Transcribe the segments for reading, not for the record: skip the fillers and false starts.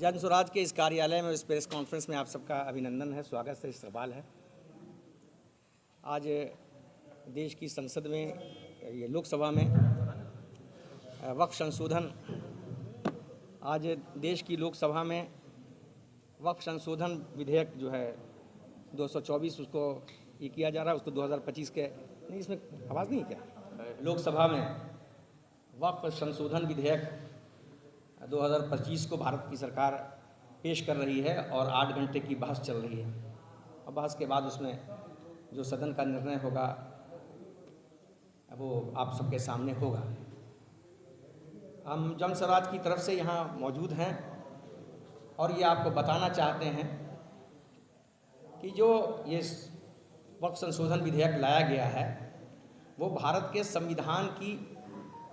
जन स्वराज के इस कार्यालय में इस प्रेस कॉन्फ्रेंस में आप सबका अभिनंदन है, स्वागत है, इस्तकबाल है। आज देश की संसद में, ये लोकसभा में वक्फ संशोधन, आज देश की लोकसभा में वक्फ संशोधन विधेयक जो है 224 उसको ये किया जा रहा है, उसको 2025 के नहीं, इसमें आवाज़ नहीं क्या, लोकसभा में वक्फ संशोधन विधेयक 2025 को भारत की सरकार पेश कर रही है और 8 घंटे की बहस चल रही है। और बहस के बाद उसमें जो सदन का निर्णय होगा वो आप सबके सामने होगा। हम जन स्वराज की तरफ से यहाँ मौजूद हैं और ये आपको बताना चाहते हैं कि जो ये वक्फ संशोधन विधेयक लाया गया है वो भारत के संविधान की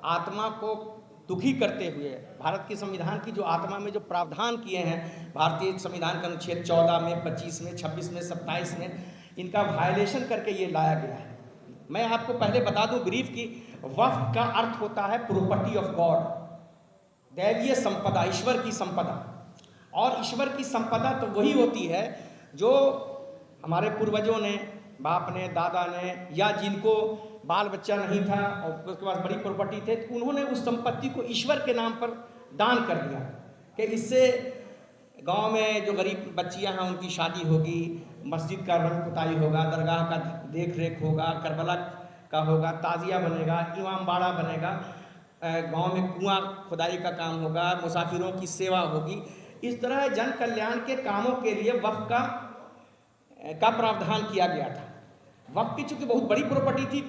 आत्मा को दुखी करते हुए, भारत के संविधान की जो आत्मा में जो प्रावधान किए हैं भारतीय संविधान के अनुच्छेद 14 में, 25 में, 26 में, 27 में, इनका वायलेशन करके ये लाया गया है। मैं आपको पहले बता दूं ब्रीफ की, वक्फ का अर्थ होता है प्रॉपर्टी ऑफ गॉड, दैवीय संपदा, ईश्वर की संपदा। और ईश्वर की संपदा तो वही होती है जो हमारे पूर्वजों ने, बाप ने, दादा ने, या जिनको बाल बच्चा नहीं था और उसके पास बड़ी प्रॉपर्टी थे, तो उन्होंने उस संपत्ति को ईश्वर के नाम पर दान कर दिया कि इससे गांव में जो गरीब बच्चियां हैं उनकी शादी होगी, मस्जिद का रंग पुताई होगा, दरगाह का देख रेख होगा, करबला का होगा, ताजिया बनेगा, इमाम बाड़ा बनेगा, गांव में कुआं खुदाई का काम होगा, मुसाफिरों की सेवा होगी। इस तरह जन कल्याण के कामों के लिए वक्फ का प्रावधान किया गया था। वक्फ की चूँकि बहुत बड़ी प्रॉपर्टी थी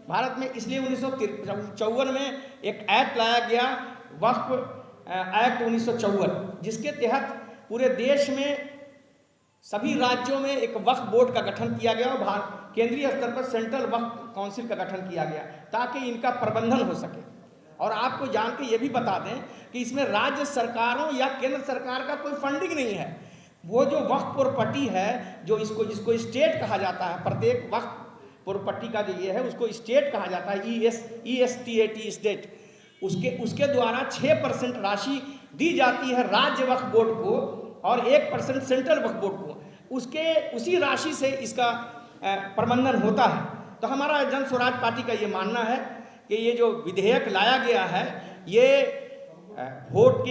भारत में, इसलिए 1954 में एक एक्ट लाया गया, वक्फ एक्ट 1954, जिसके तहत पूरे देश में सभी राज्यों में एक वक्फ बोर्ड का गठन किया गया और केंद्रीय स्तर पर सेंट्रल वक्फ काउंसिल का गठन किया गया ताकि इनका प्रबंधन हो सके। और आपको जान के ये भी बता दें कि इसमें राज्य सरकारों या केंद्र सरकार का कोई फंडिंग नहीं है। वो जो वक्फ प्रॉपर्टी है, जो जिसको स्टेट कहा जाता है, प्रत्येक वक्फ प्रॉपर्टी का जो ये है उसको स्टेट कहा जाता है, ESTAT स्टेट, उसके द्वारा 6% राशि दी जाती है राज्य वक्फ बोर्ड को और 1% सेंट्रल वक्फ बोर्ड को। उसी राशि से इसका प्रबंधन होता है। तो हमारा जन स्वराज पार्टी का ये मानना है कि ये जो विधेयक लाया गया है ये वोट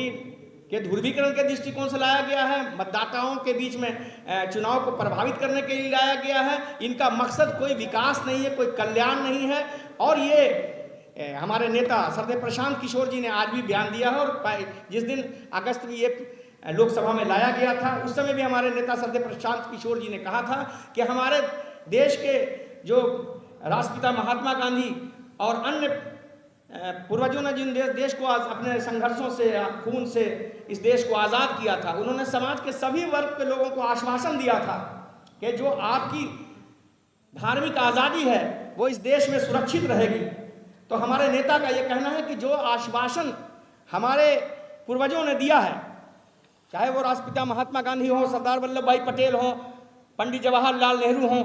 के ध्रुवीकरण के दृष्टिकोण से लाया गया है, मतदाताओं के बीच में चुनाव को प्रभावित करने के लिए लाया गया है। इनका मकसद कोई विकास नहीं है, कोई कल्याण नहीं है। और ये हमारे नेता सरदेव प्रशांत किशोर जी ने आज भी बयान दिया है, और जिस दिन अगस्त में ये लोकसभा में लाया गया था उस समय भी हमारे नेता सरदेव प्रशांत किशोर जी ने कहा था कि हमारे देश के जो राष्ट्रपिता महात्मा गांधी और अन्य पूर्वजों ने जिन देश को अपने संघर्षों से, खून से इस देश को आज़ाद किया था, उन्होंने समाज के सभी वर्ग के लोगों को आश्वासन दिया था कि जो आपकी धार्मिक आज़ादी है वो इस देश में सुरक्षित रहेगी। तो हमारे नेता का ये कहना है कि जो आश्वासन हमारे पूर्वजों ने दिया है, चाहे वो राष्ट्रपिता महात्मा गांधी हो, सरदार वल्लभ भाई पटेल हो, पंडित जवाहरलाल नेहरू हो,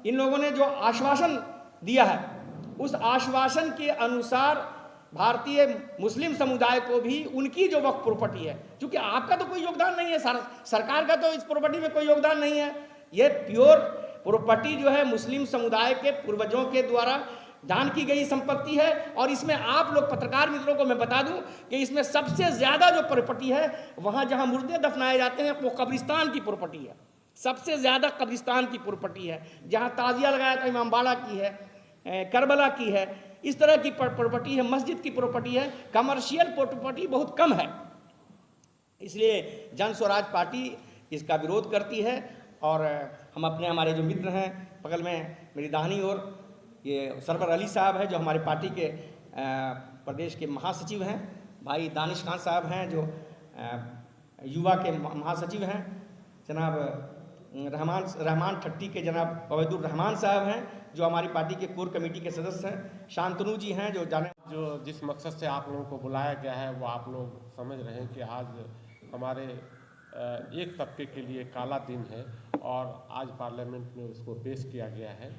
इन लोगों ने जो आश्वासन दिया है उस आश्वासन के अनुसार भारतीय मुस्लिम समुदाय को भी उनकी जो वक्फ प्रॉपर्टी है, क्योंकि आपका तो कोई योगदान नहीं है, सरकार का तो इस प्रॉपर्टी में कोई योगदान नहीं है, ये प्योर प्रॉपर्टी जो है मुस्लिम समुदाय के पूर्वजों के द्वारा दान की गई संपत्ति है। और इसमें आप लोग पत्रकार मित्रों को मैं बता दूं कि इसमें सबसे ज़्यादा जो प्रॉपर्टी है वहाँ जहाँ मुर्दे दफनाए जाते हैं वो कब्रिस्तान की प्रॉपर्टी है, सबसे ज़्यादा कब्रिस्तान की प्रॉपर्टी है। जहाँ ताजिया लगाया था इमाम बाड़ा की है, करबला की है, इस तरह की प्रॉपर्टी है, मस्जिद की प्रॉपर्टी है, कमर्शियल प्रॉपर्टी बहुत कम है। इसलिए जन स्वराज पार्टी इसका विरोध करती है। और हम हमारे जो मित्र हैं, बगल में मेरी दाहिनी ओर ये सरवर अली साहब है जो हमारे पार्टी के प्रदेश के महासचिव हैं, भाई दानिश खान साहब हैं जो युवा के महासचिव हैं, जनाब रहमान ठट्टी के जनाब अवैदुर रहमान साहब हैं जो हमारी पार्टी के कोर कमेटी के सदस्य हैं, शांतनु जी हैं जो जिस मकसद से आप लोगों को बुलाया गया है वो आप लोग समझ रहे हैं कि आज हमारे एक तबके के लिए काला दिन है और आज पार्लियामेंट में उसको पेश किया गया है।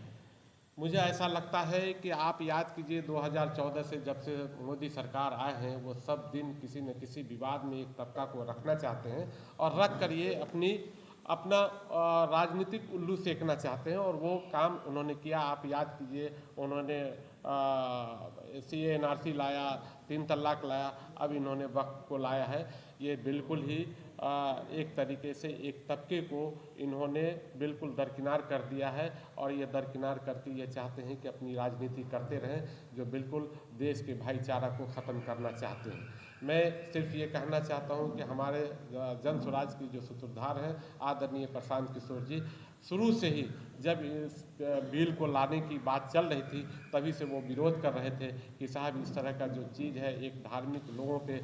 मुझे ऐसा लगता है कि आप याद कीजिए 2014 से जब से मोदी सरकार आए हैं, वो सब दिन किसी न किसी विवाद में एक तबका को रखना चाहते हैं और रख कर ये अपना राजनीतिक उल्लू सेकना चाहते हैं, और वो काम उन्होंने किया। आप याद कीजिए, उन्होंने CA NRC लाया, 3 तलाक लाया, अब इन्होंने वक्फ को लाया है। ये बिल्कुल ही एक तरीके से एक तबके को इन्होंने बिल्कुल दरकिनार कर दिया है, और ये दरकिनार करके ये चाहते हैं कि अपनी राजनीति करते रहें, जो बिल्कुल देश के भाईचारा को ख़त्म करना चाहते हैं। मैं सिर्फ ये कहना चाहता हूँ कि हमारे जन स्वराज की जो सूत्रधार हैं आदरणीय प्रशांत किशोर जी, शुरू से ही जब इस बिल को लाने की बात चल रही थी तभी से वो विरोध कर रहे थे कि साहब इस तरह का जो चीज़ है, एक धार्मिक लोगों पे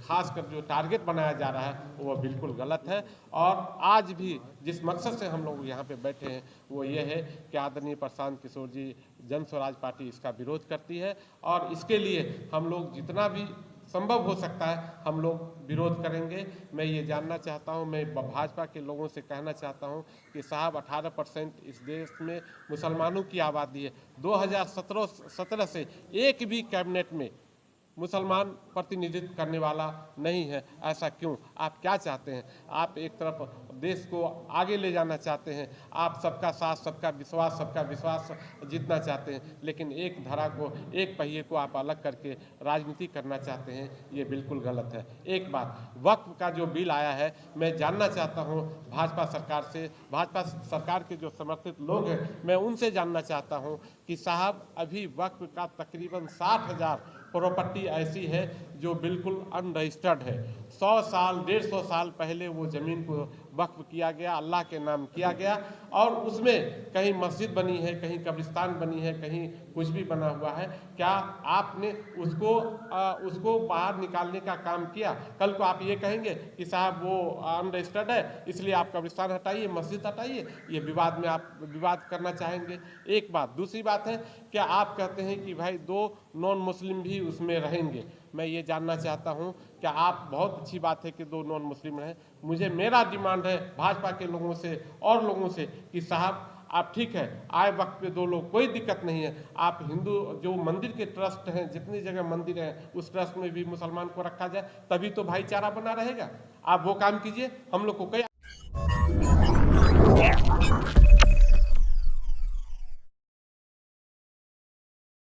खासकर जो टारगेट बनाया जा रहा है वो बिल्कुल गलत है। और आज भी जिस मकसद से हम लोग यहाँ पे बैठे हैं वो ये है कि आदरणीय प्रशांत किशोर जी, जन स्वराज पार्टी इसका विरोध करती है, और इसके लिए हम लोग जितना भी संभव हो सकता है हम लोग विरोध करेंगे। मैं ये जानना चाहता हूँ, मैं भाजपा के लोगों से कहना चाहता हूँ कि साहब 18% इस देश में मुसलमानों की आबादी है। 2017 से एक भी कैबिनेट में मुसलमान प्रतिनिधित्व करने वाला नहीं है। ऐसा क्यों? आप क्या चाहते हैं? आप एक तरफ देश को आगे ले जाना चाहते हैं, आप सबका साथ, सबका विश्वास जीतना चाहते हैं, लेकिन एक धारा को, एक पहिए को आप अलग करके राजनीति करना चाहते हैं। ये बिल्कुल गलत है। एक बात, वक्फ का जो बिल आया है, मैं जानना चाहता हूँ भाजपा सरकार से, भाजपा सरकार के जो समर्थित लोग हैं, मैं उनसे जानना चाहता हूँ कि साहब अभी वक्फ का तकरीबन 60,000 प्रॉपर्टी ऐसी है जो बिल्कुल अनरजिस्टर्ड है। 100 साल 150 साल पहले वो ज़मीन को वक्फ किया गया, अल्लाह के नाम किया गया, और उसमें कहीं मस्जिद बनी है, कहीं कब्रिस्तान बनी है, कहीं कुछ भी बना हुआ है। क्या आपने उसको बाहर निकालने का काम किया? कल को आप ये कहेंगे कि साहब वो अनरजिस्टर्ड है इसलिए आप कब्रिस्तान हटाइए, मस्जिद हटाइए, ये विवाद में आप विवाद करना चाहेंगे। एक बात। दूसरी बात है, क्या आप कहते हैं कि भाई 2 नॉन मुस्लिम भी उसमें रहेंगे? मैं ये जानना चाहता हूँ, क्या आप, बहुत अच्छी बात है कि 2 नॉन मुस्लिम हैं, मेरा डिमांड है भाजपा के लोगों से और लोगों से कि साहब आप ठीक है, आए वक्त पे 2 लोग, कोई दिक्कत नहीं है। आप हिंदू जो मंदिर के ट्रस्ट हैं, जितनी जगह मंदिर हैं, उस ट्रस्ट में भी मुसलमान को रखा जाए, तभी तो भाईचारा बना रहेगा। आप वो काम कीजिए, हम लोग को कई